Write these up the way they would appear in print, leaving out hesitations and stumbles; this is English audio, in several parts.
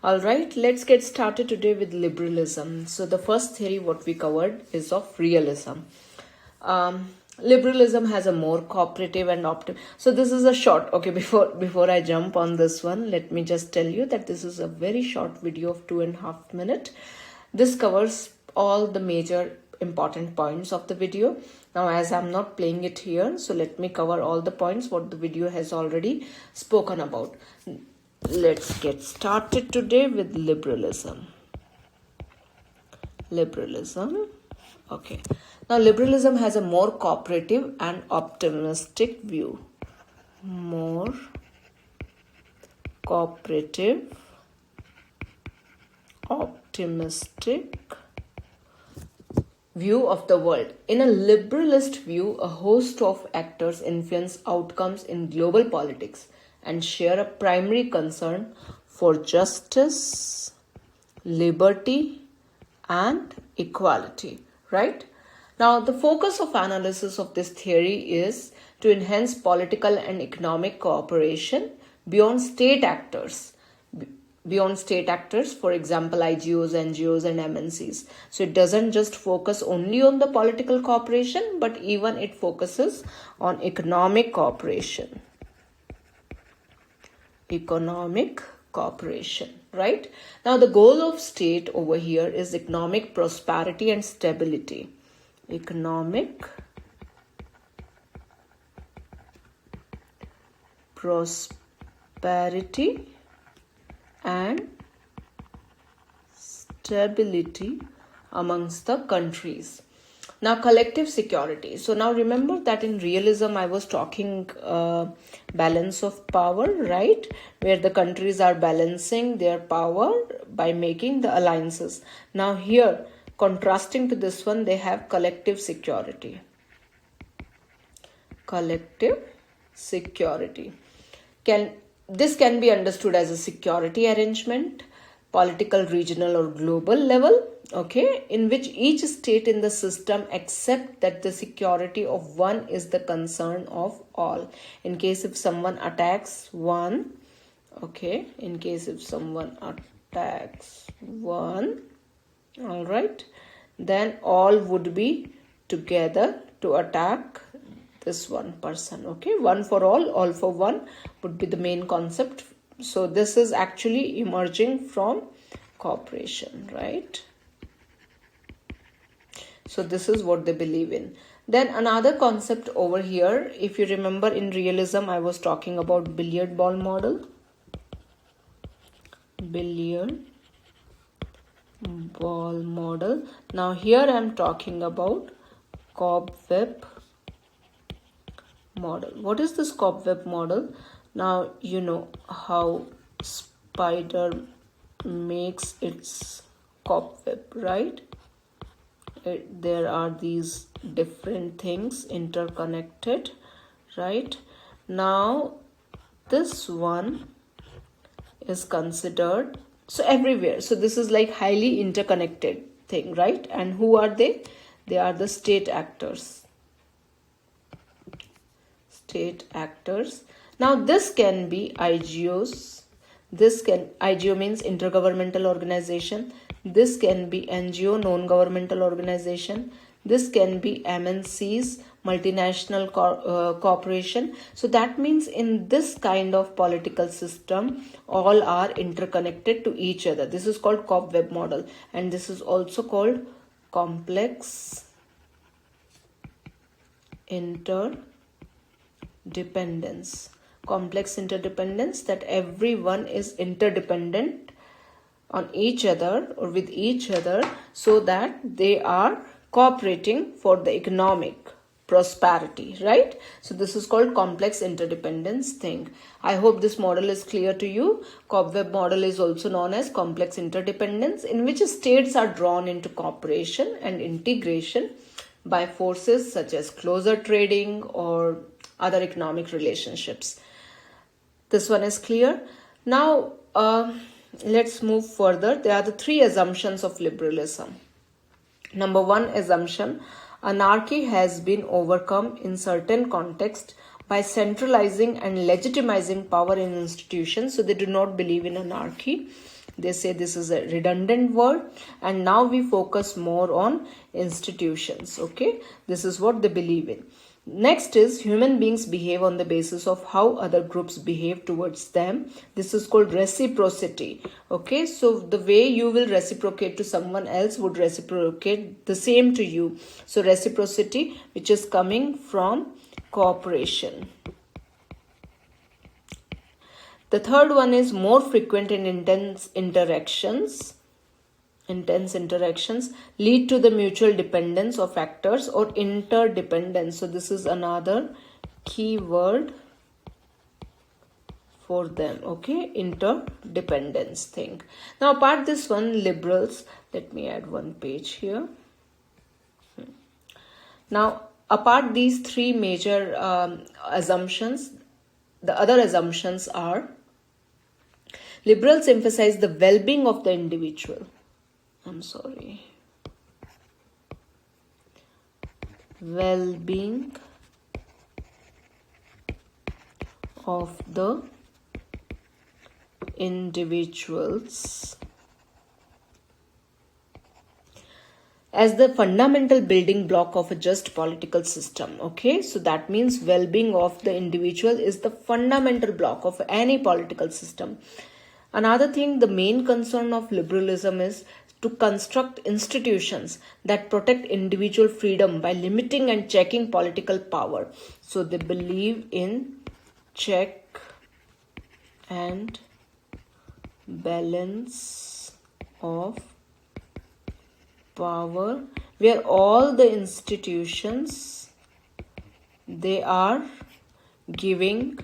All right, let's get started today with liberalism. So the first theory what we covered is of realism. Liberalism has a more cooperative and so this is a short, okay, before I jump on this one, let me just tell you that this is a very short video of 2.5 minutes. This covers all the major important points of the video. Now as I'm not playing it here, so let me cover all the points what the video has already spoken about. Let's get started today with liberalism. Okay. Now liberalism has a more cooperative and optimistic view. More cooperative, optimistic view of the world. In a liberalist view, a host of actors influence outcomes in global politics and share a primary concern for justice, liberty, and equality, right? Now, the focus of analysis of this theory is to enhance political and economic cooperation beyond state actors, for example, IGOs, NGOs, and MNCs. So it doesn't just focus only on the political cooperation, but even it focuses on economic cooperation. Right? Now the goal of state over here is economic prosperity and stability. Economic prosperity and stability amongst the countries. Now collective security. So now remember that in realism I was talking balance of power, right? Where the countries are balancing their power by making the alliances. Now here, contrasting to this one, they have collective security. Collective security. This can be understood as a security arrangement, political, regional, or global level, okay, in which each state in the system accept that the security of one is the concern of all. In case if someone attacks one, okay, all right, then all would be together to attack this one person, okay. One for all for one would be the main concept. So this is actually emerging from cooperation, right? So this is what they believe in. Then another concept over here, if you remember in realism, I was talking about billiard ball model. Now here I am talking about Cobweb model. What is this Cobweb model? Now you know how spider makes its cobweb, right? There are these different things interconnected, right? Now this one is considered so everywhere. So this is like highly interconnected thing, right? And who are they? They are the state actors. Now this can be IGOs. IGO means intergovernmental organization. This can be NGO, non-governmental organization. This can be MNCs, multinational corporation. So that means in this kind of political system, all are interconnected to each other. This is called Cobweb model, and this is also called complex interdependence, that everyone is interdependent on each other or with each other, so that they are cooperating for the economic prosperity, right? So this is called complex interdependence thing. I hope this model is clear to you. Cobweb model is also known as complex interdependence, in which states are drawn into cooperation and integration by forces such as closer trading or other economic relationships. This one is clear. Now let's move further. There are the three assumptions of liberalism. Number one assumption: anarchy has been overcome in certain contexts by centralizing and legitimizing power in institutions. So they do not believe in anarchy. They say this is a redundant word, and now we focus more on institutions. Okay, this is what they believe in. Next is human beings behave on the basis of how other groups behave towards them. This is called reciprocity. Okay, so the way you will reciprocate to someone else would reciprocate the same to you. So reciprocity, which is coming from cooperation. The third one is more frequent and intense interactions. Intense interactions lead to the mutual dependence of actors or interdependence. So this is another key word for them. Okay, interdependence thing. Now apart this one, liberals, let me add one page here. Now apart these three major assumptions, the other assumptions are liberals emphasize the well-being of the individual. Well-being of the individuals as the fundamental building block of a just political system. Okay, so that means well-being of the individual is the fundamental block of any political system. Another thing, the main concern of liberalism is to construct institutions that protect individual freedom by limiting and checking political power. So they believe in check and balance of power, where all the institutions, they are giving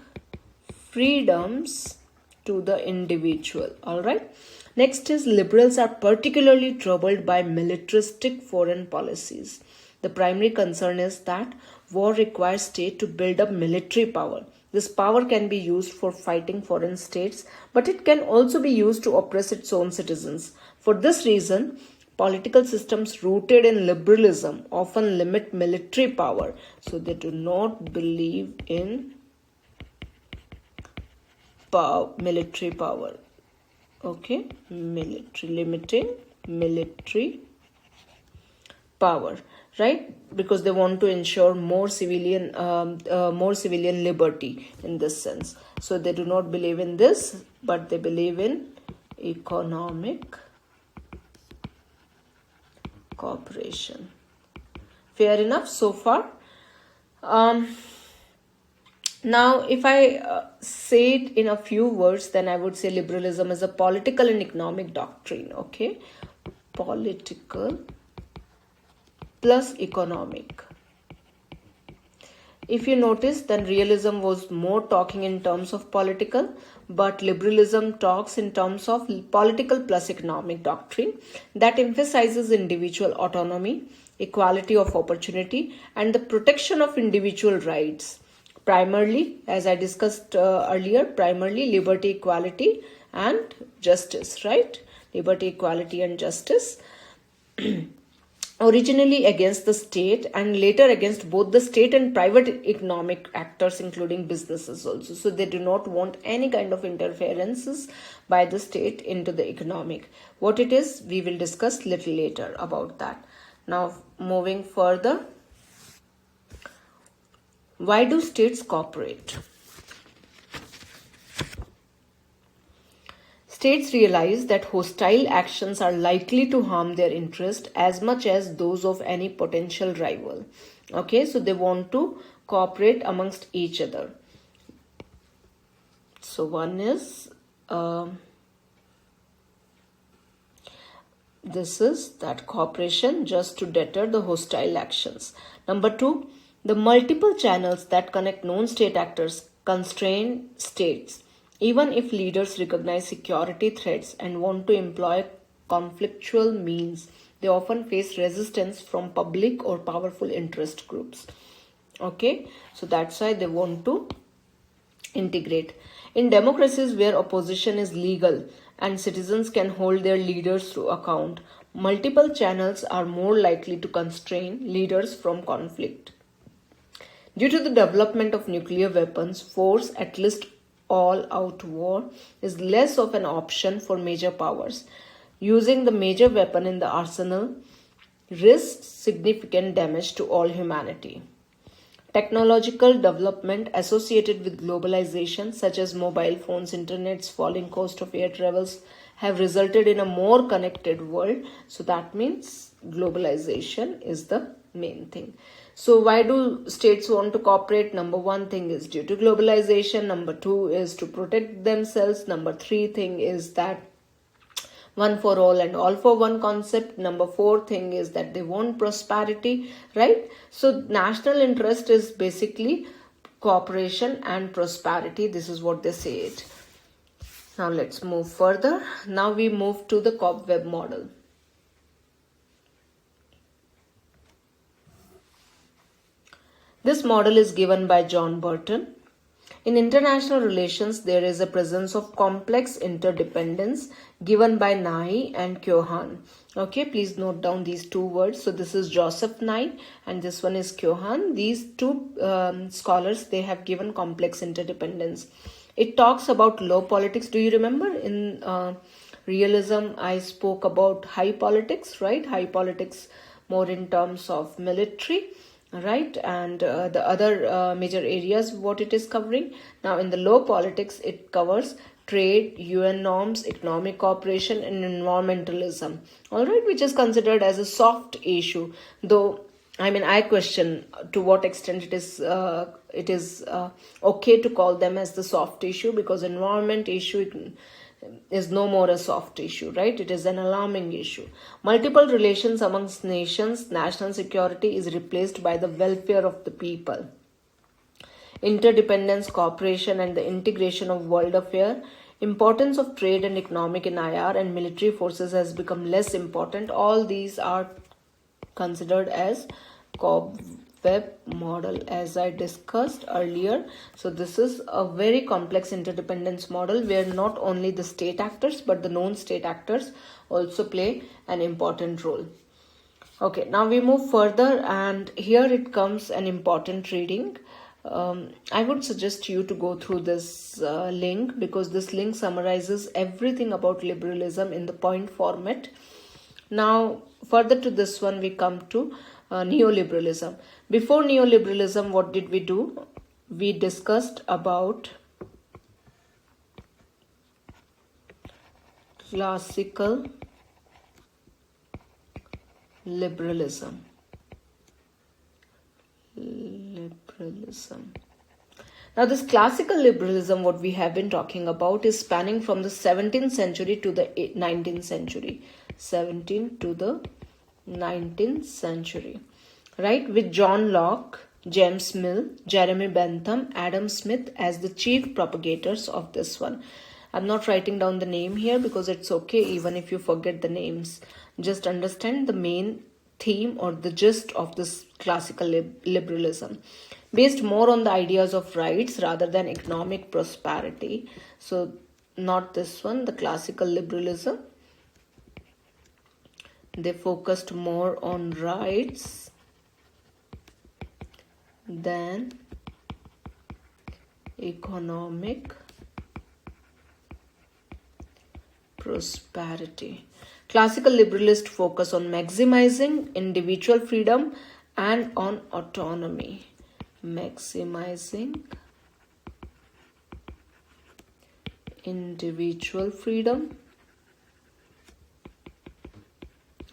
freedoms to the individual. All right. Next is liberals are particularly troubled by militaristic foreign policies. The primary concern is that war requires state to build up military power. This power can be used for fighting foreign states, but it can also be used to oppress its own citizens. For this reason, political systems rooted in liberalism often limit military power. So they do not believe in military power. Okay, limiting military power, right? Because they want to ensure more civilian liberty in this sense. So they do not believe in this, but they believe in economic cooperation. Fair enough so far. Now, if I say it in a few words, then I would say liberalism is a political and economic doctrine. Okay, political plus economic. If you notice, then realism was more talking in terms of political, but liberalism talks in terms of political plus economic doctrine that emphasizes individual autonomy, equality of opportunity, and the protection of individual rights. Primarily, as I discussed earlier, primarily liberty, equality, and justice, right? Liberty, equality, and justice. Originally against the state and later against both the state and private economic actors, including businesses also. So they do not want any kind of interferences by the state into the economic. What it is, we will discuss little later about that. Now, moving further. Why do states cooperate? States realize that hostile actions are likely to harm their interest as much as those of any potential rival. Okay, so they want to cooperate amongst each other. So one is, this is that cooperation just to deter the hostile actions. Number two, the multiple channels that connect non-state actors constrain states. Even if leaders recognize security threats and want to employ conflictual means, they often face resistance from public or powerful interest groups. Okay, so that's why they want to integrate. In democracies where opposition is legal and citizens can hold their leaders to account, multiple channels are more likely to constrain leaders from conflict. Due to the development of nuclear weapons, force, at least all-out war is less of an option for major powers. Using the major weapon in the arsenal risks significant damage to all humanity. Technological development associated with globalization, such as mobile phones, internets, falling cost of air travels, have resulted in a more connected world. So that means globalization is the main thing. So why do states want to cooperate? Number one thing is due to globalization. Number two is to protect themselves. Number three thing is that one for all and all for one concept. Number four thing is that they want prosperity, right? So national interest is basically cooperation and prosperity. This is what they say it. Now let's move further. Now we move to the Cobweb model. This model is given by John Burton. In international relations, there is a presence of complex interdependence given by Nye and Keohane. Okay, please note down these two words. So this is Joseph Nye and this one is Keohane. These two scholars, they have given complex interdependence. It talks about low politics. Do you remember in Realism, I spoke about high politics, right? High politics more in terms of military, right? And the other major areas what it is covering. Now in the low politics, it covers trade, UN norms, economic cooperation and environmentalism, all right, which is considered as a soft issue, though I question to what extent it is okay to call them as the soft issue, because environment issue is no more a soft issue, right? It is an alarming issue. Multiple relations amongst nations, national security is replaced by the welfare of the people. Interdependence, cooperation and the integration of world affairs. Importance of trade and economic in IR and military forces has become less important. All these are considered as Cobweb model as I discussed earlier. So this is a very complex interdependence model where not only the state actors but the non-state actors also play an important role. Okay, now we move further and here it comes an important reading. I would suggest you to go through this link because this link summarizes everything about liberalism in the point format. Now further to this one we come to neoliberalism. Before neoliberalism, what did we do? We discussed about classical liberalism. Now this classical liberalism, what we have been talking about, is spanning from the 17th century to the 19th century. 17th to the 19th century, right? With John Locke, James Mill, Jeremy Bentham, Adam Smith as the chief propagators of this one. I'm not writing down the name here because it's okay even if you forget the names. Just understand the main theme or the gist of this classical liberalism, based more on the ideas of rights rather than economic prosperity. So not this one, the classical liberalism. They focused more on rights than economic prosperity. Classical liberalists focus on maximizing individual freedom and on autonomy. Maximizing individual freedom.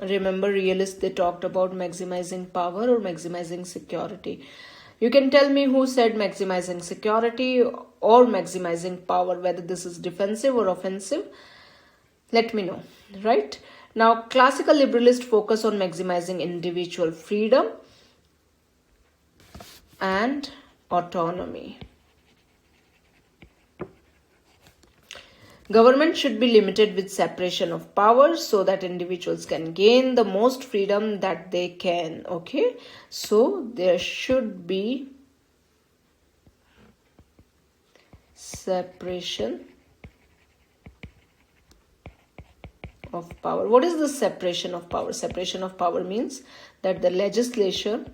Remember, realists, they talked about maximizing power or maximizing security. You can tell me who said maximizing security or maximizing power, whether this is defensive or offensive. Let me know, right? Now, classical liberalists focus on maximizing individual freedom and autonomy. Government should be limited with separation of powers so that individuals can gain the most freedom that they can. Okay, so there should be separation of power. What is the separation of power? Separation of power means that the legislature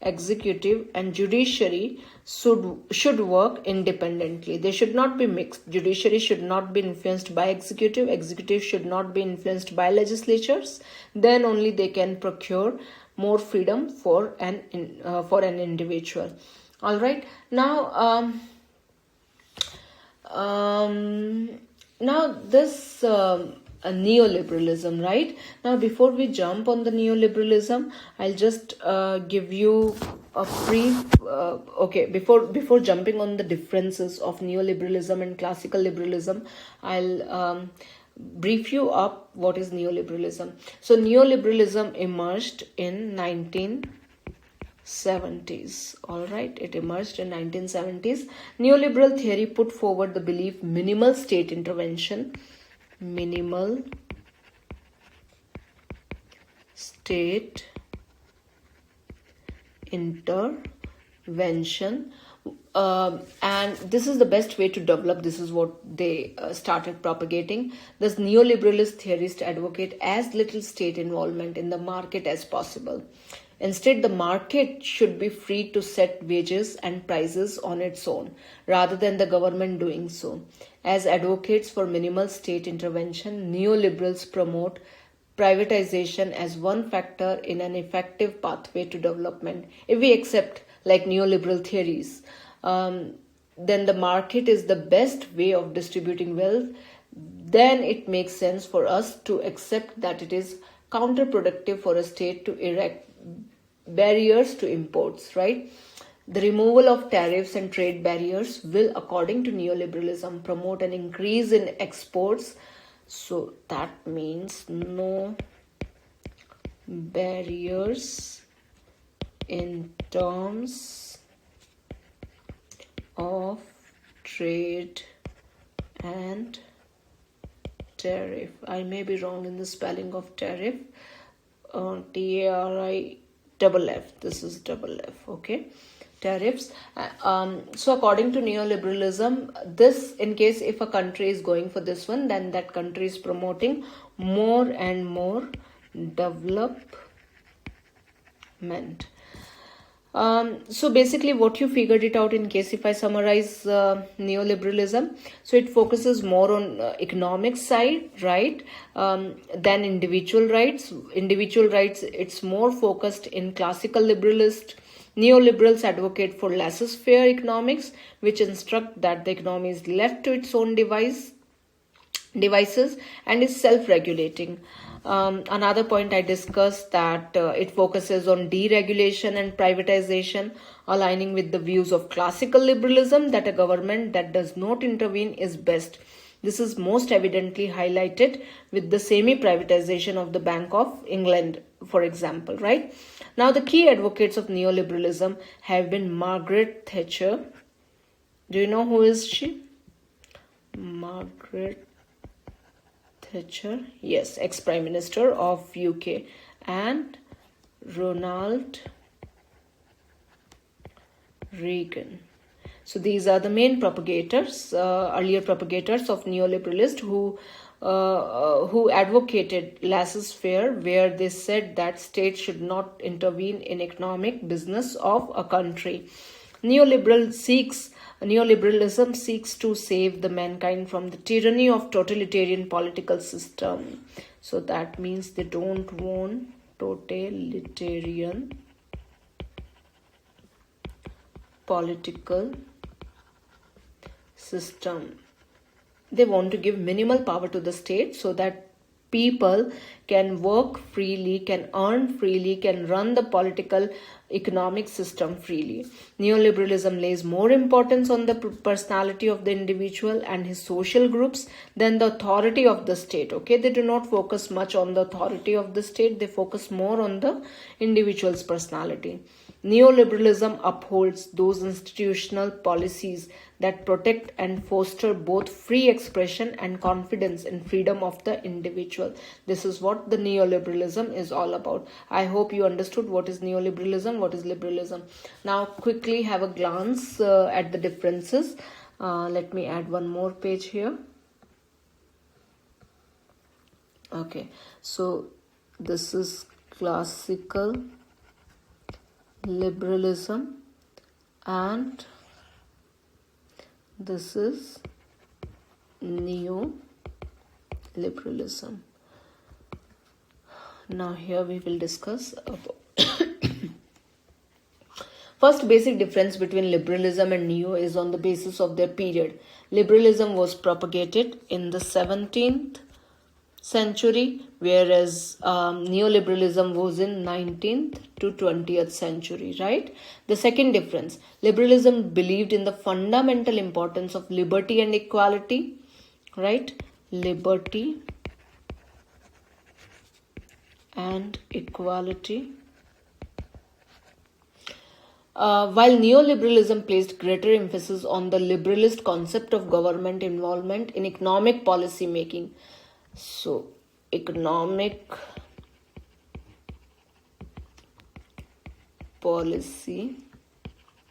executive and judiciary should work independently. They should not be mixed. Judiciary should not be influenced by executive. Executive should not be influenced by legislatures. Then only they can procure more freedom for an individual. All right. Now this neoliberalism, right? Now, before we jump on the neoliberalism, I'll just give you a brief. Before jumping on the differences of neoliberalism and classical liberalism, I'll brief you up what is neoliberalism. So, neoliberalism emerged in 1970s. All right, it emerged in 1970s. Neoliberal theory put forward the belief minimal state intervention and this is the best way to develop. This is what they started propagating. Thus, neoliberalist theorists advocate as little state involvement in the market as possible. Instead, the market should be free to set wages and prices on its own, rather than the government doing so. As advocates for minimal state intervention, neoliberals promote privatization as one factor in an effective pathway to development. If we accept like neoliberal theories, then the market is the best way of distributing wealth, then it makes sense for us to accept that it is counterproductive for a state to erect barriers to imports, right? The removal of tariffs and trade barriers will, according to neoliberalism, promote an increase in exports. So that means no barriers in terms of trade and tariff. I may be wrong in the spelling of tariff. TARIFF. This is double F. Okay. Tariffs. So according to neoliberalism, this, in case if a country is going for this one, then that country is promoting more and more development. So basically what you figured it out, in case if I summarize neoliberalism, so it focuses more on economic side, right, than individual rights. Individual rights, it's more focused in classical liberalist. Neoliberals advocate for laissez-faire economics, which instruct that the economy is left to its own devices and is self-regulating. Another point I discussed that it focuses on deregulation and privatization, aligning with the views of classical liberalism that a government that does not intervene is best. This is most evidently highlighted with the semi-privatization of the Bank of England, for example, right? Now, the key advocates of neoliberalism have been Margaret Thatcher. Do you know who is she? Margaret Thatcher, yes, ex-Prime Minister of UK, and Ronald Reagan. So these are the main propagators, earlier propagators of neoliberalists who advocated laissez-faire, where they said that states should not intervene in economic business of a country. Neoliberalism seeks to save the mankind from the tyranny of totalitarian political system. So that means they don't want totalitarian political system. They want to give minimal power to the state so that people can work freely, can earn freely, can run the political economic system freely. Neoliberalism lays more importance on the personality of the individual and his social groups than the authority of the state. Okay, they do not focus much on the authority of the state, they focus more on the individual's personality. Neoliberalism upholds those institutional policies that protect and foster both free expression and confidence in freedom of the individual. This is what the neoliberalism is all about. I hope you understood what is neoliberalism, what is liberalism. Now quickly have a glance at the differences. Let me add one more page here. Okay, so this is classical liberalism, and this is neoliberalism. Now here we will discuss about first basic difference between liberalism and neo is on the basis of their period. Liberalism was propagated in the 17th century, whereas neoliberalism was in 19th to 20th century, right? The second difference, liberalism believed in the fundamental importance of liberty and equality, right? Liberty and equality. While neoliberalism placed greater emphasis on the liberalist concept of government involvement in economic policy making. So, economic policy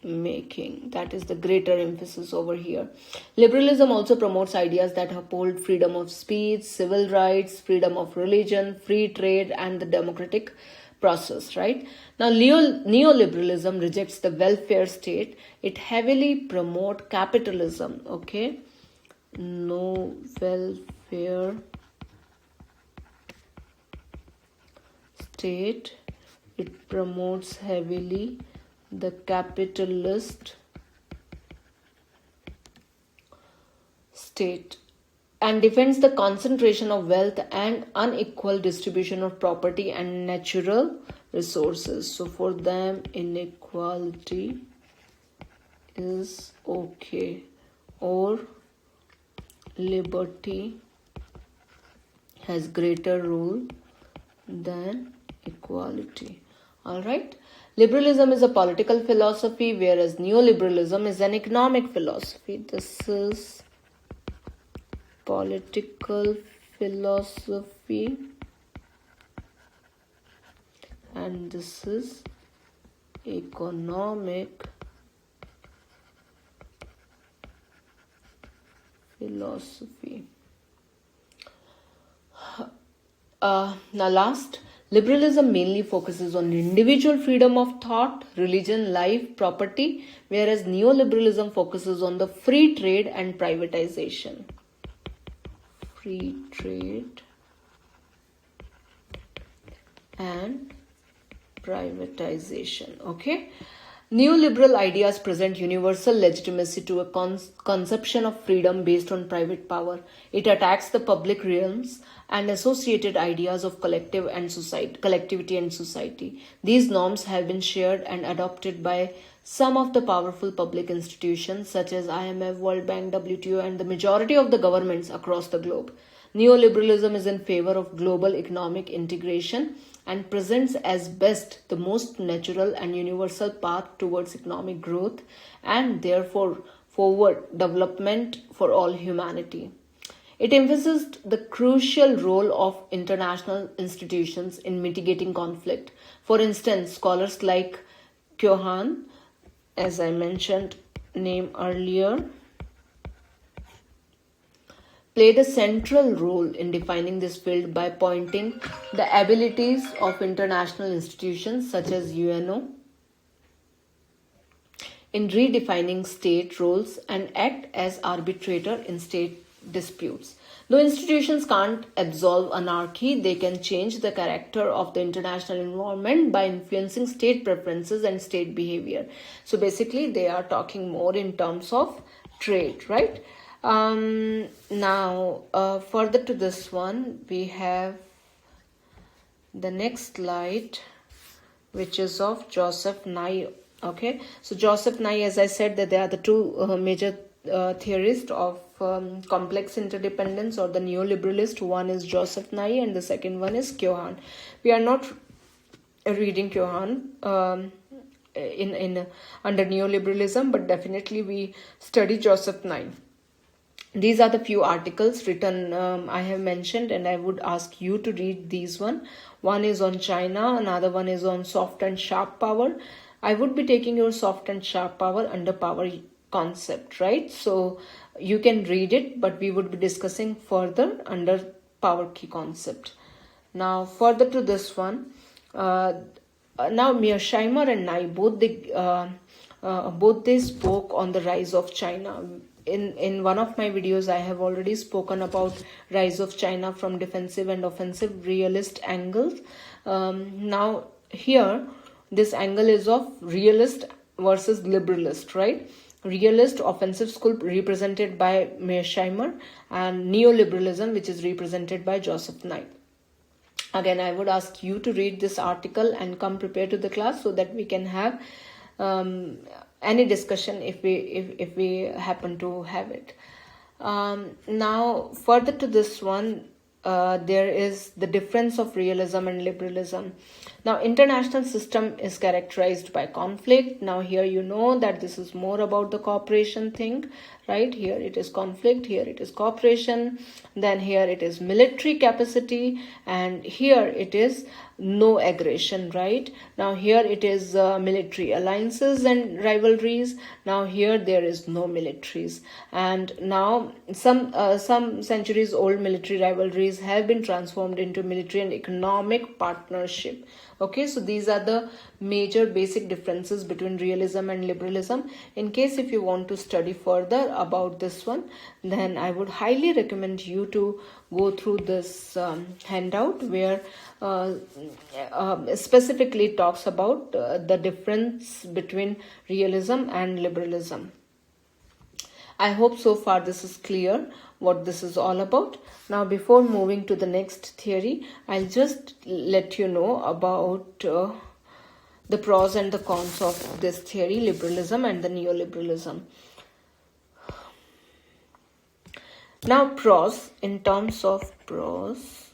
making, that is the greater emphasis over here. Liberalism also promotes ideas that uphold freedom of speech, civil rights, freedom of religion, free trade, and the democratic process, right? Now, neoliberalism rejects the welfare state. It heavily promotes capitalism, okay? No welfare state. It promotes heavily the capitalist state and defends the concentration of wealth and unequal distribution of property and natural resources. So for them, inequality is okay, or liberty has greater role than equality. All right. Liberalism is a political philosophy, whereas neoliberalism is an economic philosophy. This is political philosophy, and this is economic philosophy. Now last, liberalism mainly focuses on individual freedom of thought, religion, life, property, whereas neoliberalism focuses on the free trade and privatization. Free trade and privatization, okay? Neoliberal ideas present universal legitimacy to a conception of freedom based on private power. It attacks the public realms and associated ideas of collectivity and society. These norms have been shared and adopted by some of the powerful public institutions such as IMF, World Bank, WTO, and the majority of the governments across the globe. Neoliberalism is in favor of global economic integration and presents as best the most natural and universal path towards economic growth and therefore forward development for all humanity. It emphasized the crucial role of international institutions in mitigating conflict. For instance, scholars like Kyohan, as I mentioned name earlier, played a central role in defining this field by pointing the abilities of international institutions such as UNO in redefining state roles and act as arbitrator in state disputes. Though institutions can't absolve anarchy, they can change the character of the international environment by influencing state preferences and state behavior. So basically, they are talking more in terms of trade, right? Now, further to this one, we have the next slide, which is of Joseph Nye. Okay, so Joseph Nye, as I said, that they are the two major theorists of complex interdependence or the neoliberalist. One is Joseph Nye and the second one is Kyohan. We are not reading Kyohan in under neoliberalism, but definitely we study Joseph Nye. These are the few articles written I have mentioned, and I would ask you to read these one. One is on China, another one is on soft and sharp power. I would be taking your soft and sharp power under power concept, right? So you can read it, but we would be discussing further under power key concept. Now further to this one, now Mearsheimer and Nye both they spoke on the rise of China. In one of my videos, I have already spoken about rise of China from defensive and offensive realist angles. Now here, this angle is of realist versus liberalist, right? Realist offensive school represented by Mearsheimer, and neoliberalism, which is represented by Joseph Nye. Again, I would ask you to read this article and come prepared to the class so that we can have any discussion if we happen to have it. Now, further to this one, there is the difference of realism and liberalism. Now, international system is characterized by conflict. Now, here you know that this is more about the cooperation thing, right? Here it is conflict, here it is cooperation, then here it is military capacity, and here it is no aggression, right? Now, here it is military alliances and rivalries. Now, here there is no militaries, and now some centuries old military rivalries have been transformed into military and economic partnership. Okay, so these are the major basic differences between realism and liberalism. In case if you want to study further about this one, then I would highly recommend you to go through this handout where specifically talks about the difference between realism and liberalism. I hope so far this is clear what this is all about. Now, before moving to the next theory, I'll just let you know about the pros and the cons of this theory, liberalism and the neoliberalism. Now, pros, in terms of pros,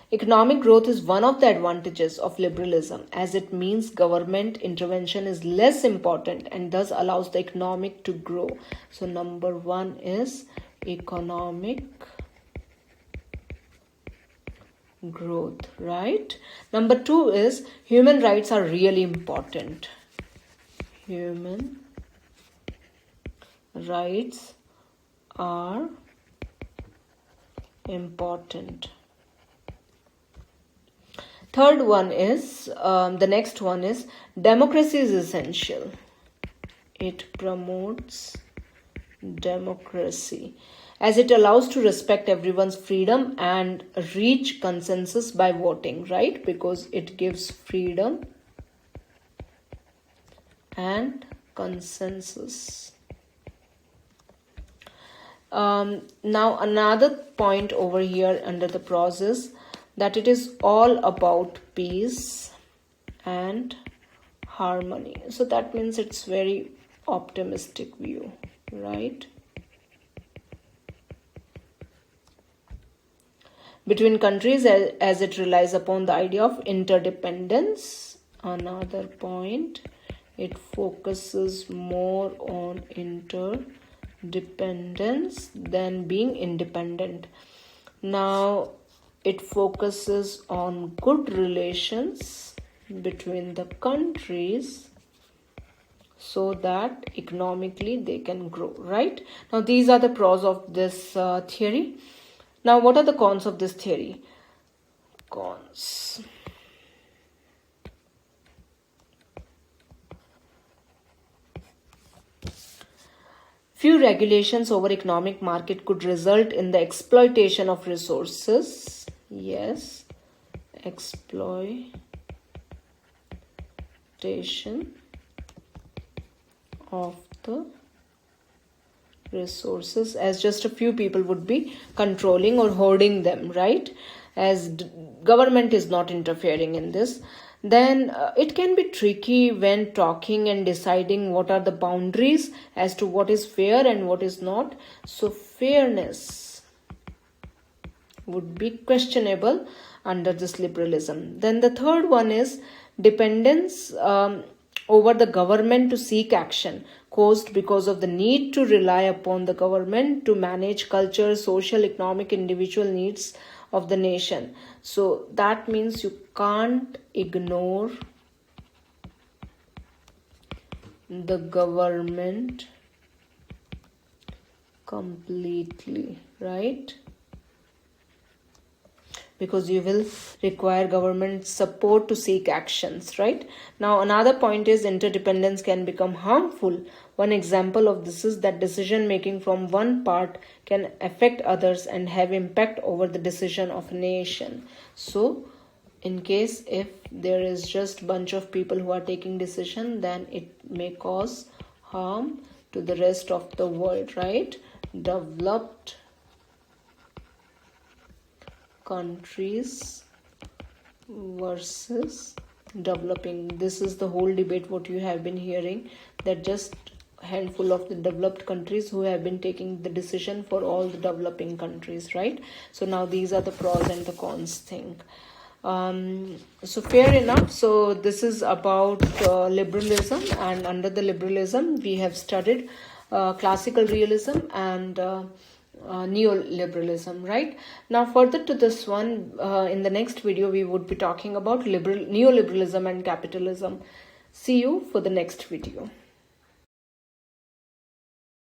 economic growth is one of the advantages of liberalism, as it means government intervention is less important and thus allows the economic to grow. So number one is economic growth, right? Number two is human rights are really important. Human rights are important. Third one is, the next one is, democracy is essential. It promotes democracy as it allows to respect everyone's freedom and reach consensus by voting, right? Because it gives freedom and consensus. Now, another point over here under the pros is that it is all about peace and harmony. So that means it's very optimistic view, right? Between countries, as it relies upon the idea of interdependence. Another point, it focuses more on interdependence than being independent. Now, it focuses on good relations between the countries so that economically they can grow, right? Now, these are the pros of this theory. Now, what are the cons of this theory? Cons. Few regulations over economic market could result in the exploitation of resources. Yes, exploitation of the resources, as just a few people would be controlling or hoarding them, right? As government is not interfering in this. Then it can be tricky when talking and deciding what are the boundaries as to what is fair and what is not. So fairness would be questionable under this liberalism. Then the third one is dependence over the government to seek action caused because of the need to rely upon the government to manage culture, social, economic, individual needs of the nation. So that means you can't ignore the government completely, right? because you will require government support to seek actions, right? Now, another point is interdependence can become harmful. One example of this is that decision making from one part can affect others and have impact over the decision of a nation. So, in case if there is just bunch of people who are taking decision, then it may cause harm to the rest of the world, right? Developed countries versus developing. This is the whole debate what you have been hearing, that just handful of the developed countries who have been taking the decision for all the developing countries, right? So now these are the pros and the cons thing. So fair enough. So this is about liberalism, and under the liberalism we have studied classical realism and neoliberalism, right? Now further to this one, in the next video we would be talking about neoliberalism and capitalism. See you for the next video.